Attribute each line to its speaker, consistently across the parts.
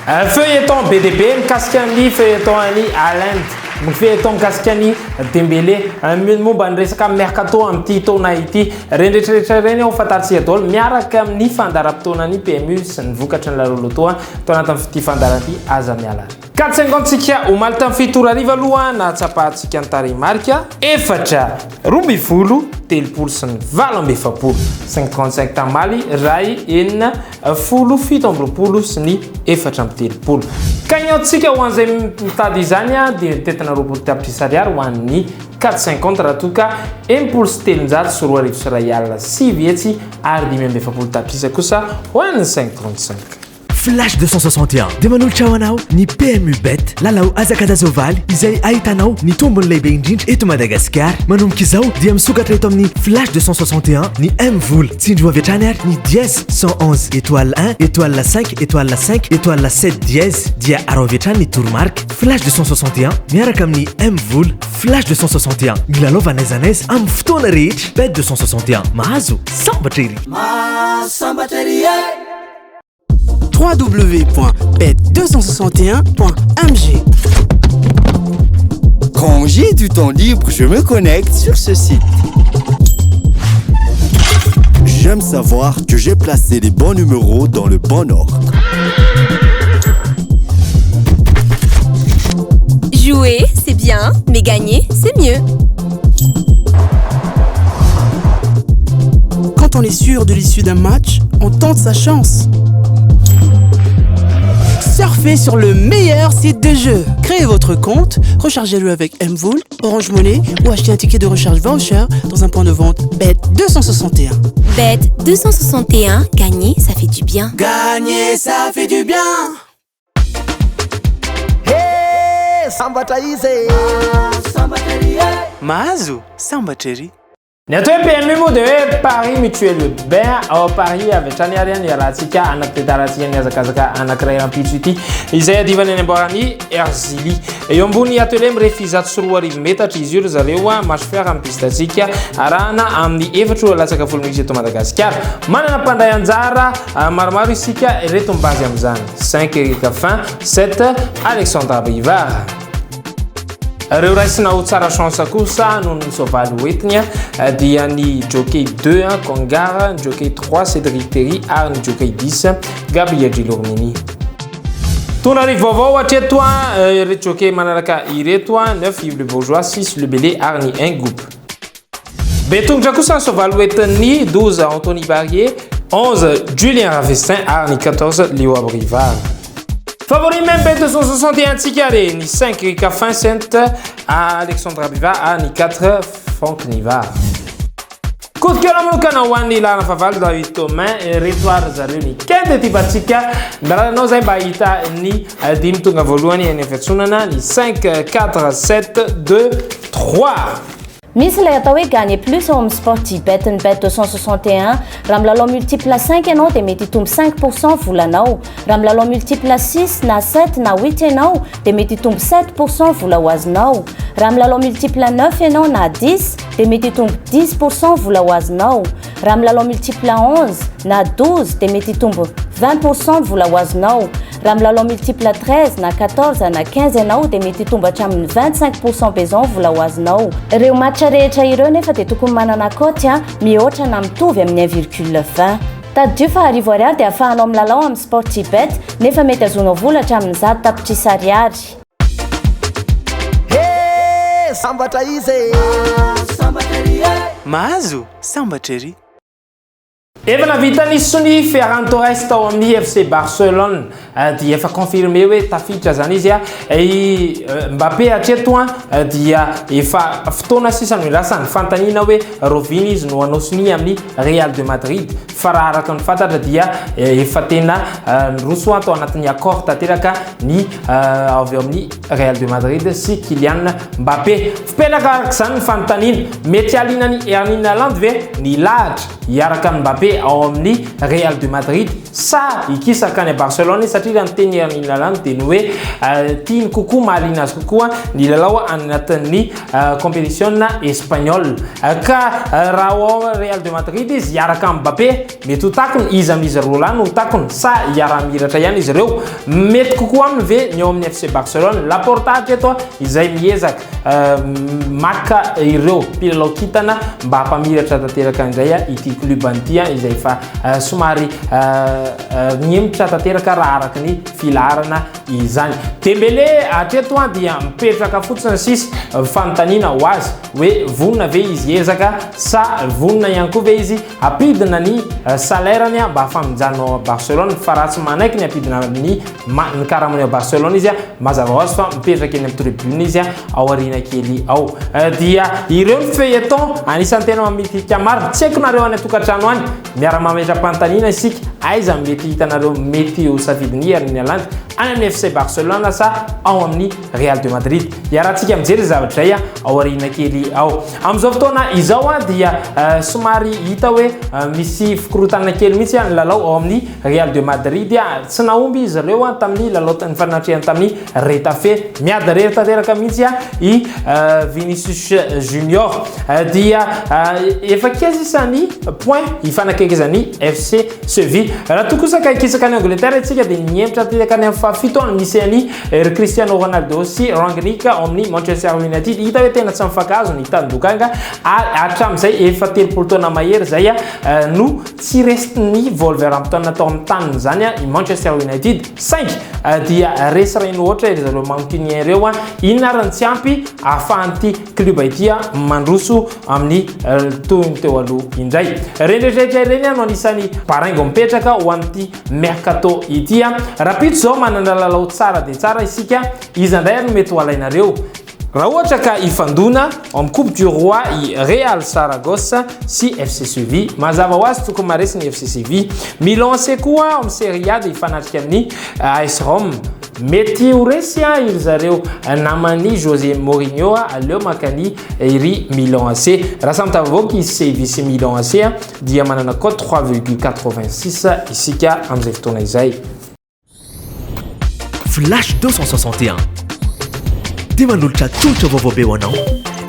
Speaker 1: Feuilleton BDB mikasika ny feuilleton any Haaland feuilleton mikasika ny Dembélé momba ny resaka mercato amin'ity taona ity rendretraretra reny ao fantatsika daholo miaraka amin'ny fandaram-potoana ny PMU sy ny vokatra ny larolotoa tao anatin'ity fandaran'ity aza miala 450tsika omaly tamin'ny fitoro ariva aloha na tsapahantsika ny tarehimarika efatra roby volo telopolo sy ny valo amby efapolo 535 tamaly ray enina folo fito amby roapolo sy ny efatra amby telopolo kagnaotsika ho an'izay mitady izany dia tetina roapolo tapitrisa ariary ho an'ny 450 raha toka empolo sy telonjato sy roa arivo sy ray alina sivy hetsy ary dimy amby efapolo tapitrisa kosa ho an'ny 535
Speaker 2: Flash 261 dia manolotra ho anao ny PMU Bet lalao azakadazovaly izay ahitanao ny tombony lehibe indrindra eto Madagasikara manomboka izao dia misokatra eto amin'ny Flash 261 ny M-Vol tsindro avy hatrany ary ny dièse 111 étoile 1 étoile 5 étoile 5 étoile 7 dièse dia aro avy hatrany ny toromarika Flash 261 miaraka amin'ny M-Vol Flash 261 milalova n'aiza n'aiza amin'ny fotoana rehetra Bet 261 mahazo sambatra ery
Speaker 3: www.bet261.mg.
Speaker 4: Quand j'ai du temps libre, je me connecte sur ce site. J'aime savoir que j'ai placé les bons numéros dans le bon ordre.
Speaker 5: Jouer, c'est bien, mais gagner, c'est mieux.
Speaker 3: Quand on est sûr de l'issue d'un match, on tente sa chance. Surfez sur le meilleur site de jeu. Créez votre compte, rechargez-le avec M-Vol, Orange Money ou achetez un ticket de recharge voucher dans un point de vente Bet261.
Speaker 5: Bet261, gagner, ça fait du bien.
Speaker 3: Gagner, ça fait du bien.
Speaker 6: Hey, samba taise.
Speaker 3: Mahazo, samba cherry.
Speaker 1: Ny atao hoe PMU moa dia hoe Paris Mutuelle Urbain ao Paris avy hatrany ary ny rahantsika anaky-tantaratsika ny azakazaka anankiray rampitso ity izay adivany any amboarany Erzili eo ambony atelier mirefy zato sy roa arivo metatra izy io ry zareo masofiara amin'ny pistatsika arahana amin'ny efatra latsaka folo misy eto Madagasikara manana mpandray anjara maromaro isika reto mibazy amin'izany 5 Erika Fin 7 Alexandra Brivard Reo raisina ho tsara chance kosa noho ny soavaly hoentiny dia ny jockey 2 Kongar, ny jockey 3 Cédric Terry ary ny jockey 10 Gabriel Gilormini. Tonarivo vaovao hatreto reto jockey manaraka ireto 9 Yves Le Bourgeois, 6 Le Bélé ary ny 1 Goup. Betongotra kosa ny soavaly hoentiny 12 Anthony Barrier, 11 Julien Ravestin ary ny 14 Léo Abrivard. Favori même Bet261 Ticare, ni 5 Erika Fin 7 Alexandra Brivard ary ny 4 Franck Nivard. Coup de cœur manokana ho an'ny Lana Favaly David Thomain reto ary zareo ny kente tipatsika ndaranao zay mba hita ny dimy tonga voalohany any afiatsonana ny 5 4 7 2 3
Speaker 7: Misy ilay atao hoe gagner plus ao amin'ny Sportybet ny Bet261 raha milalao multiple 5 ianao dia mety hitombo 5% volanao raha milalao multiple 6 na 7 na 8 ianao dia mety hitombo 7% vola ho azonao raha milalao multiple 9 ianao na 10 dia mety hitombo 10% vola ho azonao raha milalao multiple 11 na 12 dia mety hitombo 20% vola ho azonao raha milalao multiple 13 na 14 na 15 ianao dia mety hitombo hatramin'ny 25% bezon vola ho azonao ireo match rehetra ireo nefa dia tokony manana cote mihoatra na mitovy amin'ny 1,20 taddio fa arivo ariary dia ahafahanao milalao amin'ny Sportybet nefa mety azonao vola hatramin'ny 100 tapitrisa ariary.
Speaker 6: Hey, sambatra izy.
Speaker 3: Mahazo, samba cherry.
Speaker 1: Efa navita ny Ferran Torres tao amin'ny FC Barcelone dia efa confirmé hoe tafiditra zany izy Mbappé hatreto dia efa fotoana sisa mirasa ny fantaniana hoe roviny izy no anosiny amin'ny Real de Madrid fa raha araka ny fantatra dia efa tena roso atao anatin'ny accord tanteraka ny avy amin'ny Real de Madrid sy Kylian Mbappé fipelaka araka zany ny fantaniana mety alinany Erling Haaland ve ny lahatra hiaraka amin'ny Mbappé ao amin'ny Real de Madrid sa ikisaka any Barcelone satria ny teny ny lalàna teny hoe tiany kokoa mahaliana azy kokoa ny lalao anatin'ny compétition espagnole ka raha Real de Madrid izy hiaraka amin'ny Mbappé mety ho takony izy amin'izy roa lahy no takony sa hiara-miratra ihany izy ireo mety kokoa aminy ve ny eo amin'ny FC Barcelone Laporta eto izay miezaka maka ireo mpilalao kintana mba hampamiratra tanteraka indray ity club an'ity izay fa somary niemitra tanteraka raha araka ny filaharana izany. Dembélé atreto dia mipetraka fotsiny sisy fanontaniana ho azy hoe vonona ve izy ezaka sa vonona ihany koa ve izy apidina ny salairany mba hafamonjano Barcelone fa raha tsy manaiky ny apidina ny karamany ao Barcelone izy mazava ho azy fa mipetraka eny amin'ny tribune izy ao aoriana kely ao dia ireo ny feuilleton anisan'ny tena mamitika maro tsy haiko nareo any atokantrano any miara-mametra-panontaniana isika aiza mety hitanareo mety ho safidiny ny alany any amin'ny FC Barcelone sa ao amin'ny Real de Madrid iarahantsika mijery zavatra izay ao aoriana kely ao amin'izao fotoana izao dia somary hita hoe misy fikorotana kely mihitsy ny lalao ao amin'ny Real de Madrid tsy naomby izy ireo tamin'ny lalao ny fanatrehan tamin'ny Retafe miady rery tanteraka mihitsy i Vinicius Junior dia efa keza isany point ifanakekezan'ny FC Sevilla raha tokosaka ikisaka ny Angleterre isika dia niemitra tanteraka ny fafito misy any Cristiano Ronaldo sy Rangnick amin'ny Manchester United hita hoe tena tsy mifakazo ny tandokanga hatramin'izay efa 30 taona mahery zay no tsy resiny Wolverhampton natao amin'ny taniny zany i Manchester United 5 dia resireny ohatra izy ireo Mountinier ireo inona ary tsy ampy ahafahan'ity club ity mandroso amin'ny toyny teo aloha indray rendretrehitra ireny no anisany paraingo mipetraka ho an'ity mercato ity rapito zao manana lalao tsara dia tsara isika izy andray no mety ho alainareo raha ohatra ka ifandona amin'ny Coupe du Roi i Real Saragossa sy FC Sevilla mazava ho azy tokony maresy ny FC Sevilla milance koa amin'ny Serie A dia ifanatrika amin'ny AS Rome mety ho resy iry zareo namany José Mourinho aleo makany iry Milan AC raha samy tavaoaka izy Sevilla sy Milan AC dia manana cote 3,86 isika amin'izay fotoana izay.
Speaker 2: Flash 261 dia manolotra tolotra vaovao be ho anao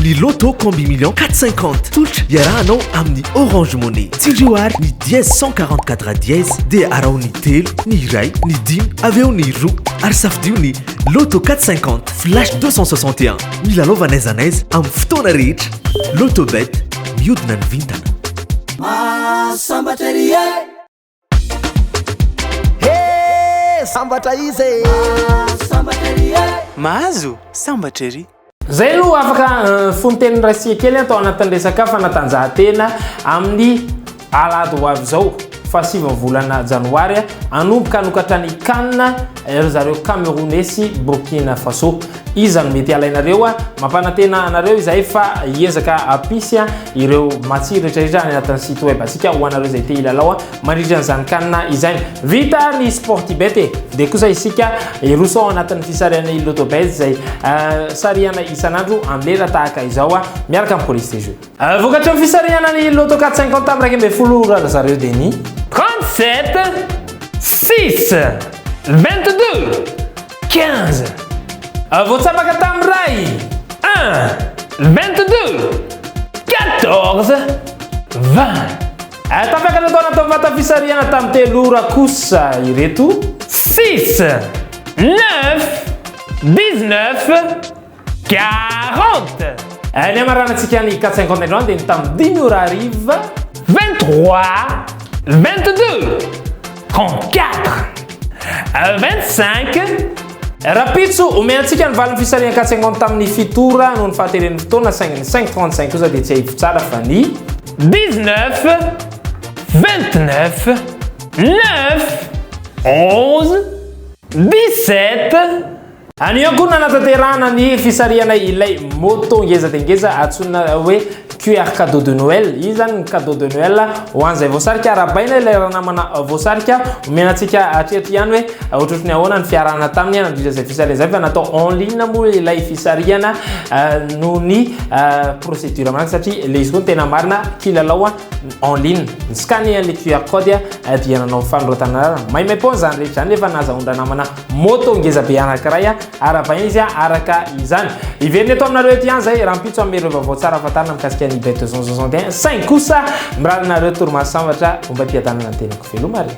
Speaker 2: ny loto combi million 450 tolotra iarahanao amin'ny Orange Money tireo ary ny 144 dièse dia arao ny telo ny iray ny dimy aveo ny roa ary safidio ny loto 450 flash 261 milalova n'aiza n'aiza amin'ny fotoana rehetra loto bet mihodina ny vintana
Speaker 6: sambatra izy
Speaker 3: mahazo sambatra ery
Speaker 1: zay no afaka fonten'ny rasia kely atao anatin'ny resaka fanatanjahantena amin'ny alady ho avy zao fa 7 volana janoary anomboka anokatrany Cannes zareo Camerounais sy Burkina Faso iza mety alainareo mampanantena anareo izay fa hiezaka apisy ireo matsiro rehetrarehetra any anatin'ny site web asika ho anareo izay te hilalao mandritra an'izany Cannes izany vita ny Sportybet dia kosa isika iroso ao anatin'ny fisariana Lotobet izay sariana isanandro amin'ny lera tahaka izao miaraka amin'ny police de jeu vokatra amin'ny fisariana ny Loto 450 amin'ny 12 zareo Denis 37 6 22 15 voatsapaka tamin'ny ray 1 22 14 20 tapakana tao natao vata fisariana tamin'ny telora kosa ireto 6 9 19 40 ny amaranantsika ny 450 dia ny tamin'ny 10 ora ariva 23 22 34 25 rapitso omeantsika ny valiny fisariana 450 tamin'ny fitora noho ny fahateren'ny fotoana 535 kosa dia tsy haivy tsara fa ny 19 29 9 11 17 Anio koa nanatanterahana ny fisariana ilay moto ngeza dia ngeza atsona hoe QR cadeau de Noël. Izy zany ny cadeau de Noël ho an'izay voasarika arabaina ilay raha namana voasarika omenantsika atreto ihany hoe ohatrotry ny ahoana ny fiarahana taminy nandritra izay fisariana izay fa natao en ligne moa ilay fisariana noho ny procédure manaka satria ilay izy koa tena marina kilalao en ligne ny scanner le QR code dia nanao fanoratana maimaimpona zany rehetra zany efa nazahoandra namana moto ngeza be anankiray arabaina izy araka izany iveriny eto aminareo eto ihany zay raha mpitso amin'ireo vaovao tsara fatarina mikasika ny bet 261 5 kosa mirarina reo toromaso sambatra fomba mpiadanana ny tenako velomary